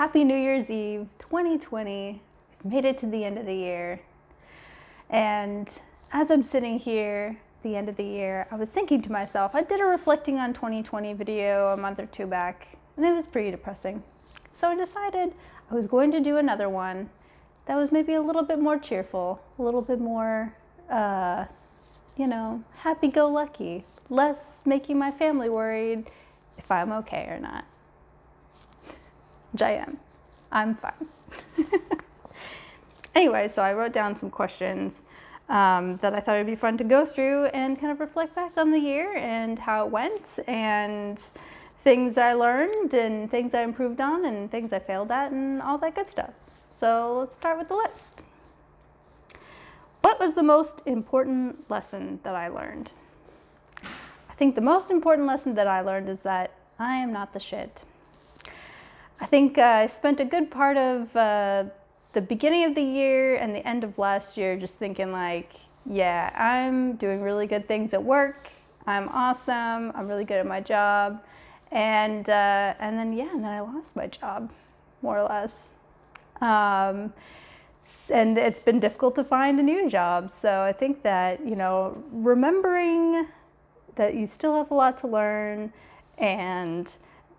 Happy New Year's Eve 2020. We've made it to the end of the year. And as I'm sitting here at the end of the year, I was thinking to myself, I did a reflecting on 2020 video a month or two back, and it was pretty depressing. So I decided I was going to do another one that was maybe a little bit more cheerful, a little bit more, happy-go-lucky, less making my family worried if I'm okay or not. Which I am. I'm fine. Anyway, so I wrote down some questions that I thought it'd be fun to go through and kind of reflect back on the year and how it went, and things I learned and things I improved on and things I failed at and all that good stuff. So let's start with the list. What was the most important lesson that I learned? I think the most important lesson that I learned is that I am not the shit. I think I spent a good part of the beginning of the year and the end of last year just thinking like, yeah, I'm doing really good things at work. I'm awesome. I'm really good at my job. And then I lost my job, more or less. And it's been difficult to find a new job. So I think that, remembering that you still have a lot to learn and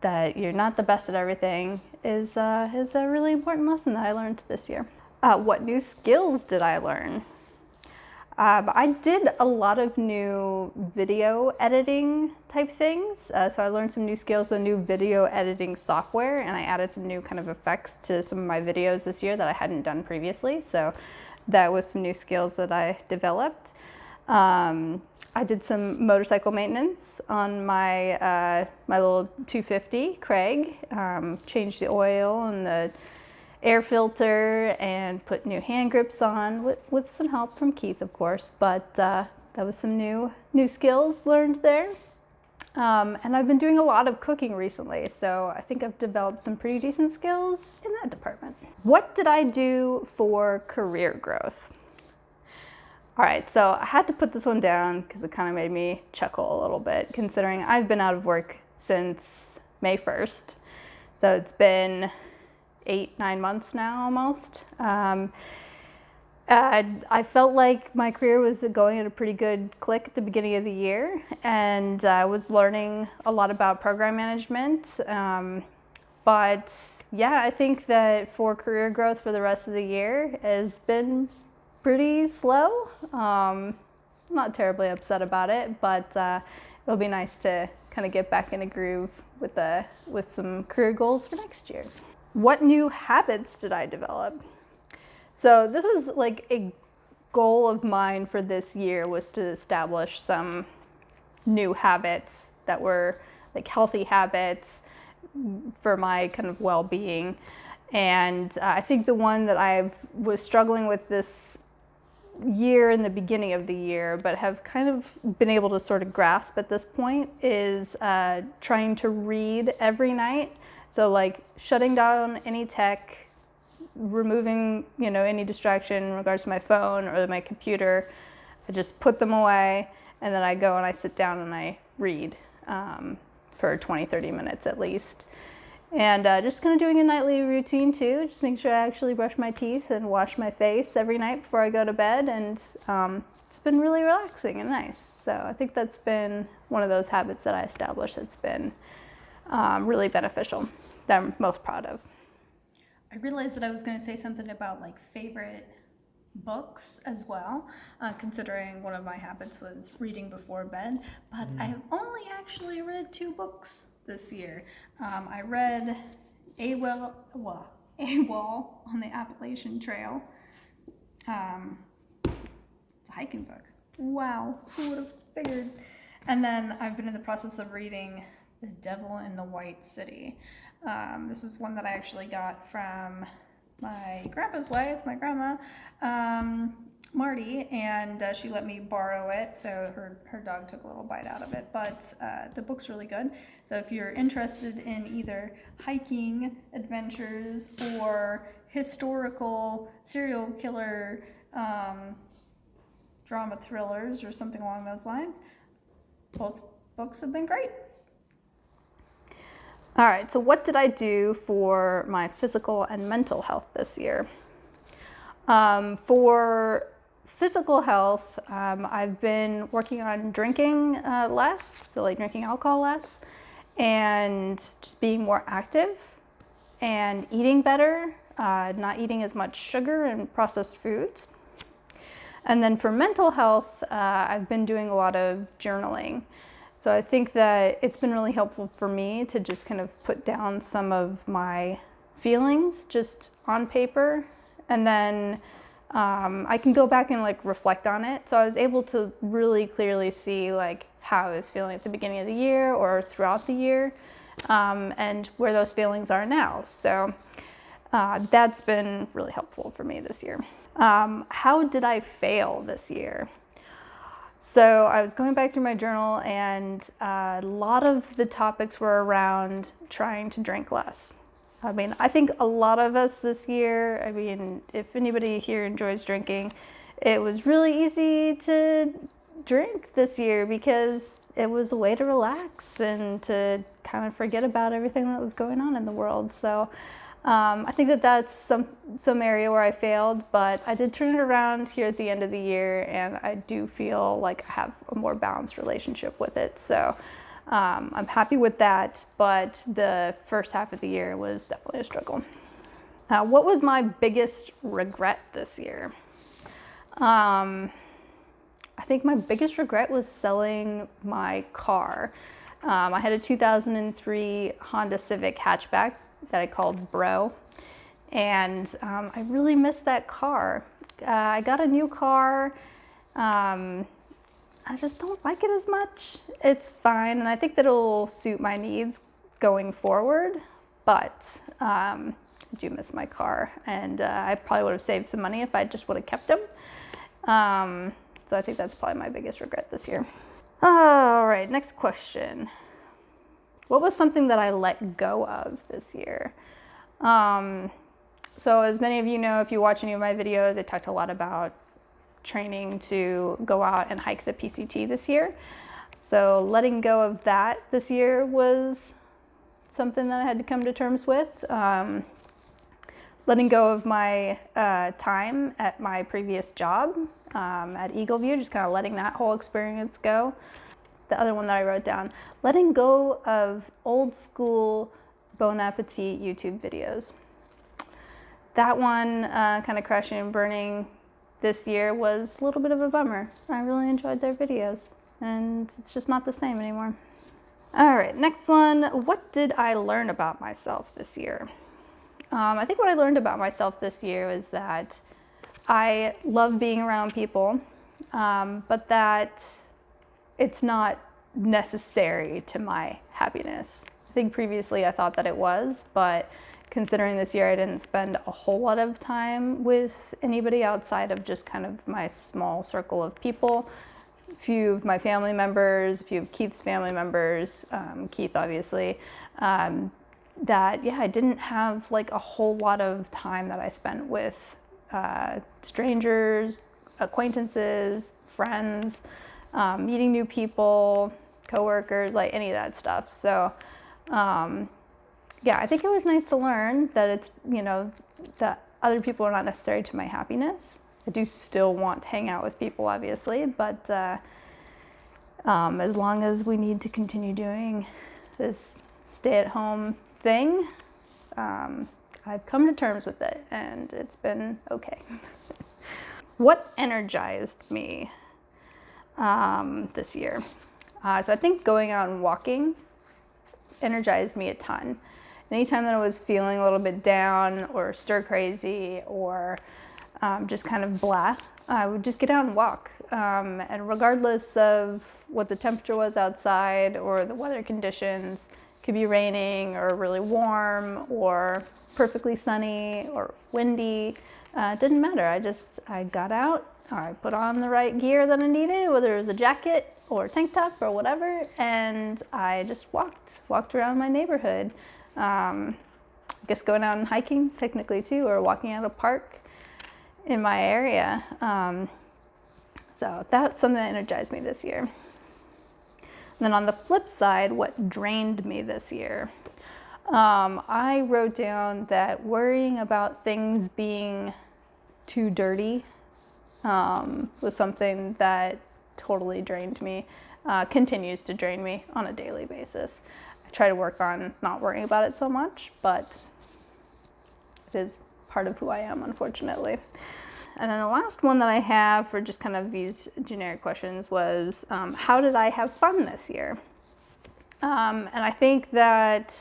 that you're not the best at everything is a really important lesson that I learned this year. What new skills did I learn? I did a lot of new video editing type things. So I learned some new skills with new video editing software, and I added some new kind of effects to some of my videos this year that I hadn't done previously. So that was some new skills that I developed. I did some motorcycle maintenance on my my little 250 Craig. Changed the oil and the air filter and put new hand grips on with some help from Keith, of course. But that was some new skills learned there. And I've been doing a lot of cooking recently, so I think I've developed some pretty decent skills in that department. What did I do for career growth? All right, so I had to put this one down because it kind of made me chuckle a little bit, considering I've been out of work since May 1st. So it's been 8-9 months now almost. I felt like my career was going at a pretty good click at the beginning of the year, and I was learning a lot about program management. But yeah, I think that for career growth for the rest of the year has been pretty slow. I'm not terribly upset about it, but it'll be nice to kind of get back in a groove with some career goals for next year. What new habits did I develop? So this was like a goal of mine for this year, was to establish some new habits that were like healthy habits for my kind of well-being. And I think the one that I was struggling with this year in the beginning of the year, but have kind of been able to sort of grasp at this point, is trying to read every night. So like shutting down any tech, removing any distraction in regards to my phone or my computer. I just put them away, and then I go and I sit down and I read for 20-30 minutes at least. And just kind of doing a nightly routine too, just make sure I actually brush my teeth and wash my face every night before I go to bed, and it's been really relaxing and nice. So I think that's been one of those habits that I established that's been really beneficial, that I'm most proud of. I realized that I was going to say something about like favorite books as well, considering one of my habits was reading before bed, but I have only actually read 2 books this year. I read AWOL on the Appalachian Trail. It's a hiking book. Wow, who would have figured? And then I've been in the process of reading The Devil in the White City. This is one that I actually got from my grandpa's wife, my grandma, Marty, and she let me borrow it, so her dog took a little bite out of it, but the book's really good. So if you're interested in either hiking adventures or historical serial killer drama thrillers or something along those lines, both books have been great. All right, so what did I do for my physical and mental health this year? For physical health, I've been working on drinking less, so like drinking alcohol less, and just being more active and eating better, not eating as much sugar and processed foods. And then for mental health, I've been doing a lot of journaling. So I think that it's been really helpful for me to just kind of put down some of my feelings just on paper, and then I can go back and like reflect on it. So I was able to really clearly see like how I was feeling at the beginning of the year or throughout the year, and where those feelings are now. So that's been really helpful for me this year. How did I fail this year? So I was going back through my journal, and a lot of the topics were around trying to drink less. I mean, I think a lot of us this year, I mean, if anybody here enjoys drinking, it was really easy to drink this year because it was a way to relax and to kind of forget about everything that was going on in the world. So I think that that's some area where I failed, but I did turn it around here at the end of the year, and I do feel like I have a more balanced relationship with it. So I'm happy with that, but the first half of the year was definitely a struggle. What was my biggest regret this year? I think my biggest regret was selling my car. I had a 2003 Honda Civic hatchback that I called Bro, and I really missed that car. I got a new car. I just don't like it as much. It's fine, and I think that it'll suit my needs going forward, but I do miss my car, and I probably would have saved some money if I just would have kept them. So I think that's probably my biggest regret this year. All right, next question. What was something that I let go of this year? So as many of you know, if you watch any of my videos, I talked a lot about training to go out and hike the PCT this year. So letting go of that this year was something that I had to come to terms with. Letting go of my time at my previous job at Eagleview, just kind of letting that whole experience go. The other one that I wrote down, letting go of old school Bon Appetit YouTube videos. That one kind of crashing and burning this year was a little bit of a bummer. I really enjoyed their videos, and it's just not the same anymore. All right, next one. What did I learn about myself this year? I think what I learned about myself this year is that I love being around people, but that it's not necessary to my happiness. I think previously I thought that it was, but considering this year I didn't spend a whole lot of time with anybody outside of just kind of my small circle of people. A few of my family members, a few of Keith's family members, Keith obviously, that yeah, I didn't have like a whole lot of time that I spent with strangers, acquaintances, friends, meeting new people, coworkers, like any of that stuff. So yeah, I think it was nice to learn that it's, you know, that other people are not necessary to my happiness. I do still want to hang out with people, obviously, but as long as we need to continue doing this stay-at-home thing, I've come to terms with it, and it's been okay. What energized me this year? So I think going out and walking energized me a ton. Anytime that I was feeling a little bit down or stir crazy or just kind of blah, I would just get out and walk. And regardless of what the temperature was outside or the weather conditions, it could be raining or really warm or perfectly sunny or windy, it didn't matter. I got out, I put on the right gear that I needed, whether it was a jacket or tank top or whatever, and I just walked around my neighborhood. I guess going out and hiking technically too, or walking out a park in my area. So that's something that energized me this year. And then on the flip side, what drained me this year? I wrote down that worrying about things being too dirty was something that totally drained me, continues to drain me on a daily basis. I try to work on not worrying about it so much, but it is part of who I am, unfortunately. And then the last one that I have for just kind of these generic questions was, how did I have fun this year? And I think that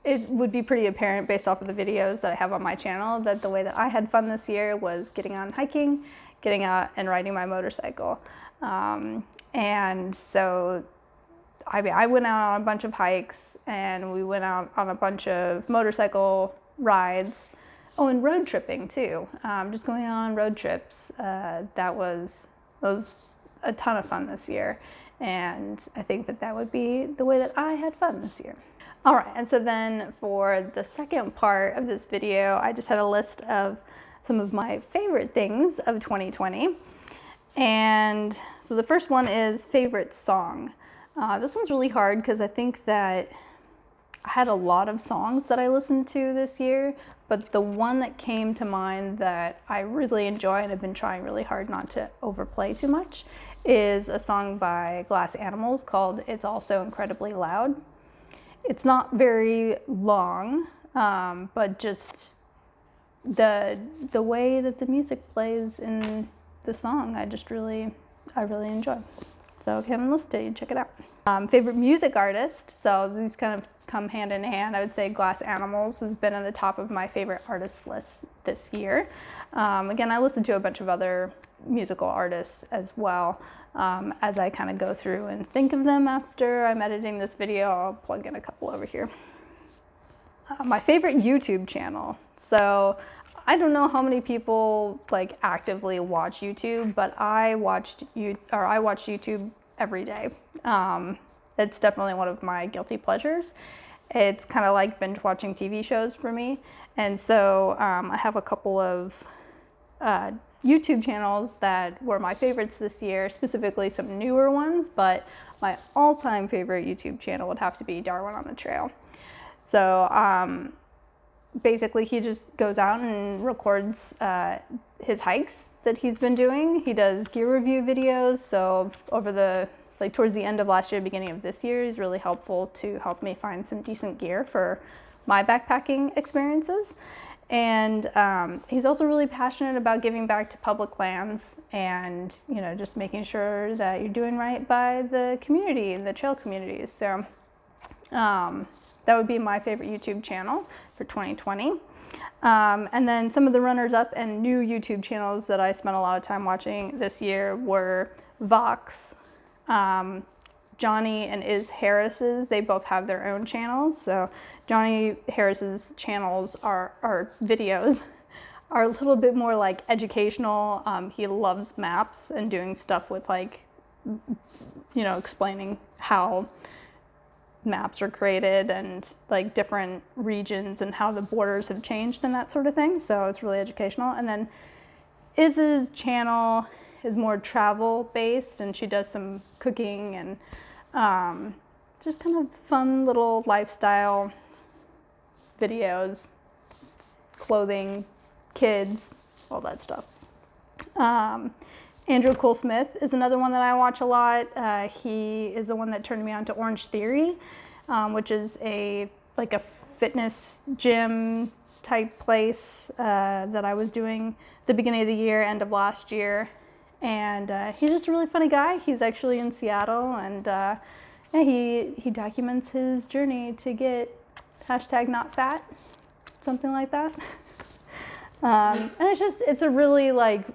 it would be pretty apparent based off of the videos that I have on my channel that the way that I had fun this year was getting on hiking, getting out and riding my motorcycle. And so I went out on a bunch of hikes, and we went out on a bunch of motorcycle rides. Oh, and road tripping too. Just going on road trips. That was a ton of fun this year. And I think that that would be the way that I had fun this year. All right, and so then for the second part of this video, I just had a list of some of my favorite things of 2020. And so the first one is favorite song. This one's really hard because I think that I had a lot of songs that I listened to this year, but the one that came to mind that I really enjoy and have been trying really hard not to overplay too much is a song by Glass Animals called It's All So Incredibly Loud. It's not very long, but just the way that the music plays in the song, I really enjoy. So if you haven't listened to it, check it out. Favorite music artist, so these kind of come hand in hand. I would say Glass Animals has been on the top of my favorite artist list this year. Again, I listen to a bunch of other musical artists as well. As I kind of go through and think of them after I'm editing this video, I'll plug in a couple over here. My favorite YouTube channel. So I don't know how many people like actively watch YouTube, but I watch YouTube every day. It's definitely one of my guilty pleasures. It's kind of like binge watching TV shows for me. And so I have a couple of YouTube channels that were my favorites this year, specifically some newer ones, but my all-time favorite YouTube channel would have to be Darwin on the Trail. So basically he just goes out and records his hikes that he's been doing. He does gear review videos, so towards the end of last year, beginning of this year, is really helpful to help me find some decent gear for my backpacking experiences. And he's also really passionate about giving back to public lands and, just making sure that you're doing right by the community and the trail communities. So that would be my favorite YouTube channel for 2020. And then some of the runners-up and new YouTube channels that I spent a lot of time watching this year were Vox, Johnny and Iz Harris's. They both have their own channels. So Johnny Harris's channels videos are a little bit more like educational. He loves maps and doing stuff with explaining how maps are created and like different regions and how the borders have changed and that sort of thing. So it's really educational. And then Iz's channel is more travel based, and she does some cooking and just kind of fun little lifestyle videos, clothing, kids, all that stuff. Andrew Cole Smith is another one that I watch a lot. He is the one that turned me on to Orange Theory, which is a fitness gym type place that I was doing the beginning of the year, end of last year. And he's just a really funny guy. He's actually in Seattle, and he documents his journey to get #NotFat, something like that. And it's a really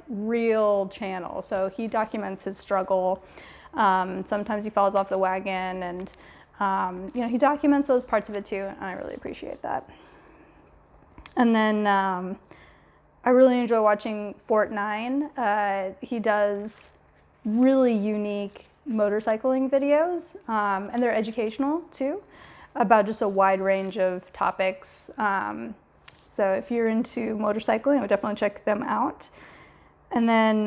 real channel. So he documents his struggle. Sometimes he falls off the wagon, and he documents those parts of it too, and I really appreciate that. And then I really enjoy watching Fort9. He does really unique motorcycling videos, and they're educational too, about just a wide range of topics. So if you're into motorcycling, I would definitely check them out. And then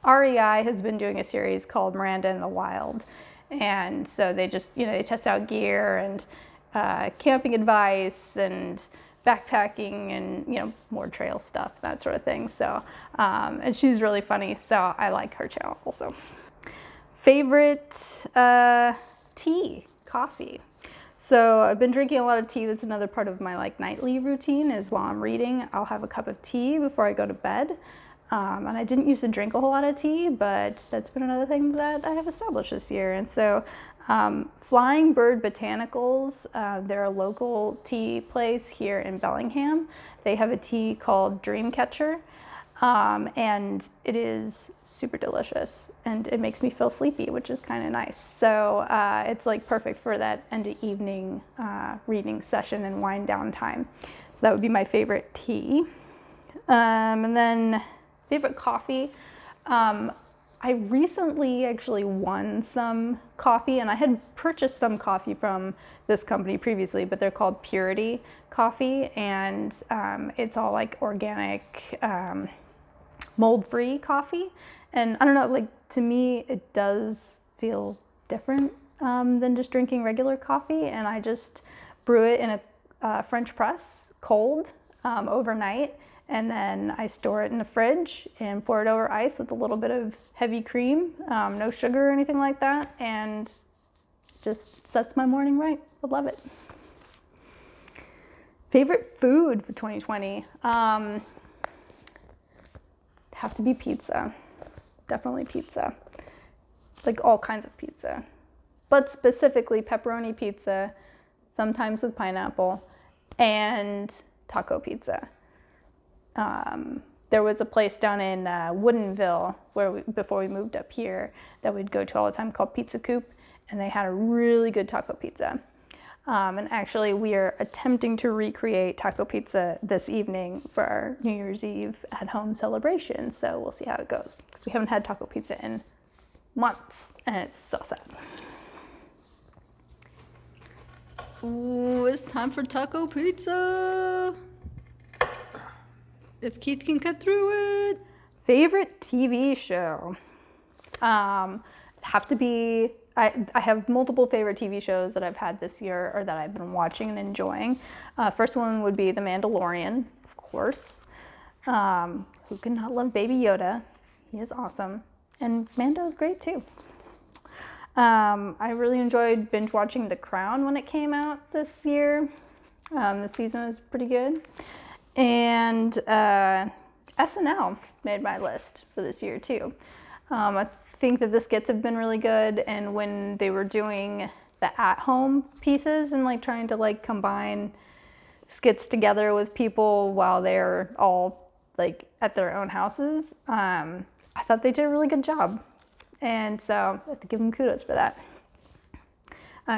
REI has been doing a series called Miranda in the Wild. And so they just, they test out gear and camping advice and backpacking and, more trail stuff, that sort of thing. So, and she's really funny, so I like her channel also. Favorite tea, coffee. So I've been drinking a lot of tea. That's another part of my nightly routine is while I'm reading, I'll have a cup of tea before I go to bed. And I didn't used to drink a whole lot of tea, but that's been another thing that I have established this year. And so Flying Bird Botanicals, they're a local tea place here in Bellingham. They have a tea called Dreamcatcher. And it is super delicious and it makes me feel sleepy, which is kind of nice. So it's perfect for that end of evening reading session and wind down time. So that would be my favorite tea. And then favorite coffee. I recently actually won some coffee, and I had purchased some coffee from this company previously, but they're called Purity Coffee, and it's all organic, mold-free coffee. And I don't know, to me, it does feel different than just drinking regular coffee, and I just brew it in a French press, cold, overnight, and then I store it in the fridge and pour it over ice with a little bit of heavy cream, no sugar or anything like that, and just sets my morning right. I love it. Favorite food for 2020? Have to be pizza. Definitely pizza. All kinds of pizza. But specifically pepperoni pizza, sometimes with pineapple, and taco pizza. There was a place down in Woodinville before we moved up here that we'd go to all the time called Pizza Coop, and they had a really good taco pizza. And actually we are attempting to recreate taco pizza this evening for our New Year's Eve at home celebration. So we'll see how it goes, because we haven't had taco pizza in months and it's so sad. Ooh, it's time for taco pizza. If Keith can cut through it. Favorite TV show? Have to be, I have multiple favorite TV shows that I've had this year or that I've been watching and enjoying. First one would be The Mandalorian, of course. Who could not love Baby Yoda? He is awesome. And Mando's great too. I really enjoyed binge watching The Crown when it came out this year. The season was pretty good. And SNL made my list for this year too. I think that the skits have been really good, and when they were doing the at-home pieces and trying to combine skits together with people while they're all at their own houses, I thought they did a really good job, and so I have to give them kudos for that.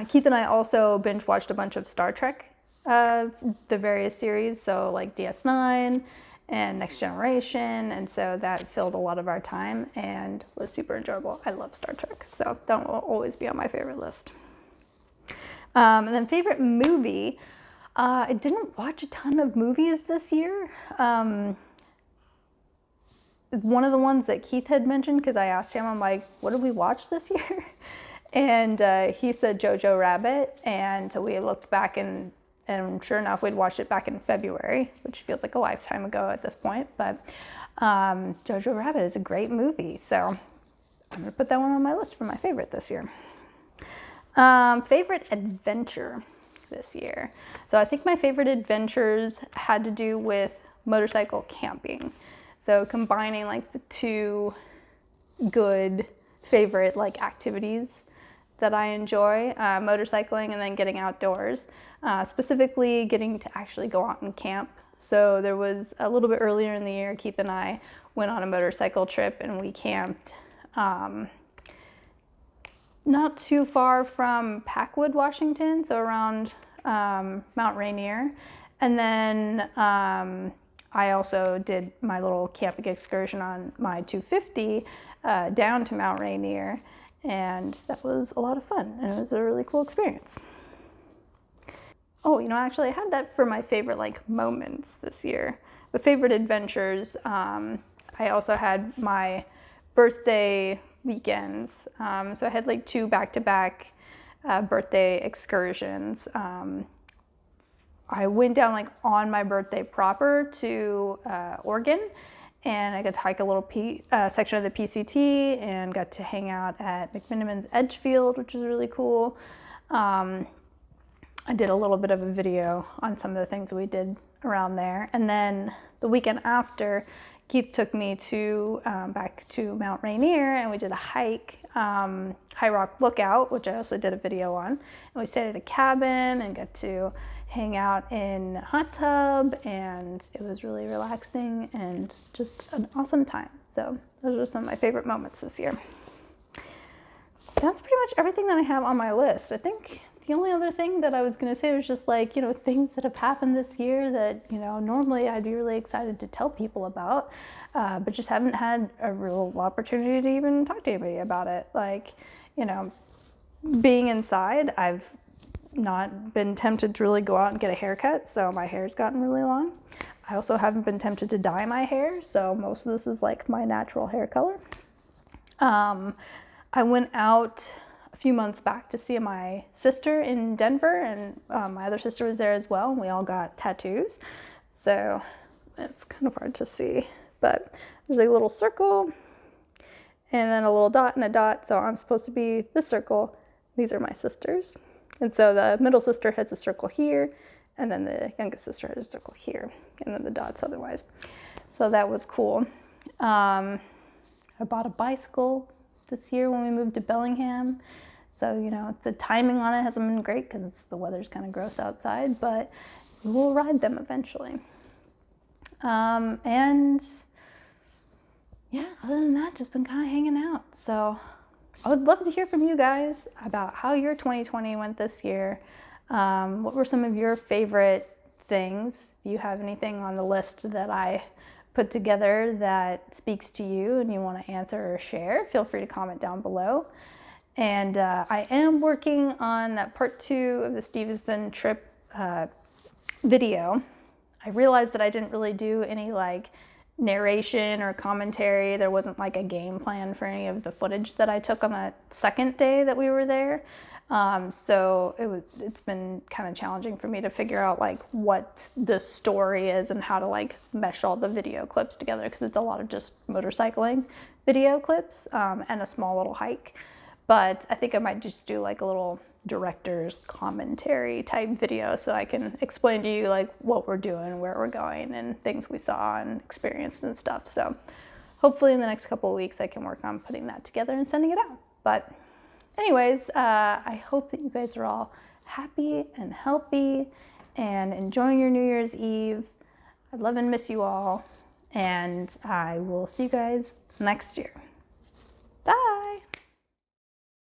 Keith and I also binge watched a bunch of Star Trek, the various series, so DS9 and Next Generation, and so that filled a lot of our time and was super enjoyable. I love Star Trek, so that will always be on my favorite list. And then favorite movie, I didn't watch a ton of movies this year. One of the ones that Keith had mentioned, because I asked him, I'm like, what did we watch this year? And he said Jojo Rabbit, and so we looked back and sure enough, we'd watched it back in February, which feels like a lifetime ago at this point. But Jojo Rabbit is a great movie, so I'm going to put that one on my list for my favorite this year. Favorite adventure this year. So I think my favorite adventures had to do with motorcycle camping. So combining the two good favorite activities that I enjoy, motorcycling and then getting outdoors. Specifically getting to actually go out and camp. So there was a little bit earlier in the year, Keith and I went on a motorcycle trip and we camped not too far from Packwood, Washington, so around Mount Rainier. And then I also did my little camping excursion on my 250 down to Mount Rainier, and that was a lot of fun and it was a really cool experience. Oh, actually I had that for my favorite moments this year. But favorite adventures, I also had my birthday weekends. So I had 2 back-to-back birthday excursions. I went down like on my birthday proper to Oregon, and I got to hike a little section of the PCT and got to hang out at McMiniman's Edgefield, which was really cool. I did a little bit of a video on some of the things we did around there. And then the weekend after, Keith took me to back to Mount Rainier, and we did a hike, High Rock Lookout, which I also did a video on. And we stayed at a cabin and got to hang out in a hot tub, and it was really relaxing and just an awesome time. So those are some of my favorite moments this year. That's pretty much everything that I have on my list. I think the only other thing that I was going to say was just like, things that have happened this year that, normally I'd be really excited to tell people about, but just haven't had a real opportunity to even talk to anybody about it. Like, being inside, I've not been tempted to really go out and get a haircut, so my hair's gotten really long. I also haven't been tempted to dye my hair, so most of this is like my natural hair color. I went out a few months back to see my sister in Denver, and my other sister was there as well, and we all got tattoos. So it's kind of hard to see, but there's a little circle and then a little dot and a dot. So I'm supposed to be this circle. These are my sisters. And so the middle sister has a circle here, and then the youngest sister has a circle here, and then the dots otherwise. So that was cool. I bought a bicycle this year when we moved to Bellingham. So, the timing on it hasn't been great because the weather's kind of gross outside, but we will ride them eventually. And yeah, other than that, just been kind of hanging out. So I would love to hear from you guys about how your 2020 went this year. What were some of your favorite things? If you have anything on the list that I put together that speaks to you and you want to answer or share, feel free to comment down below. And I am working on that part 2 of the Stevenson trip video. I realized that I didn't really do any like narration or commentary. There wasn't like a game plan for any of the footage that I took on that second day that we were there. So it's been kind of challenging for me to figure out like what the story is and how to like mesh all the video clips together, because it's a lot of just motorcycling video clips and a small little hike. But I think I might just do like a little director's commentary type video so I can explain to you like what we're doing, where we're going, and things we saw and experienced and stuff. So hopefully in the next couple of weeks I can work on putting that together and sending it out. But anyways, I hope that you guys are all happy and healthy and enjoying your New Year's Eve. I love and miss you all, and I will see you guys next year.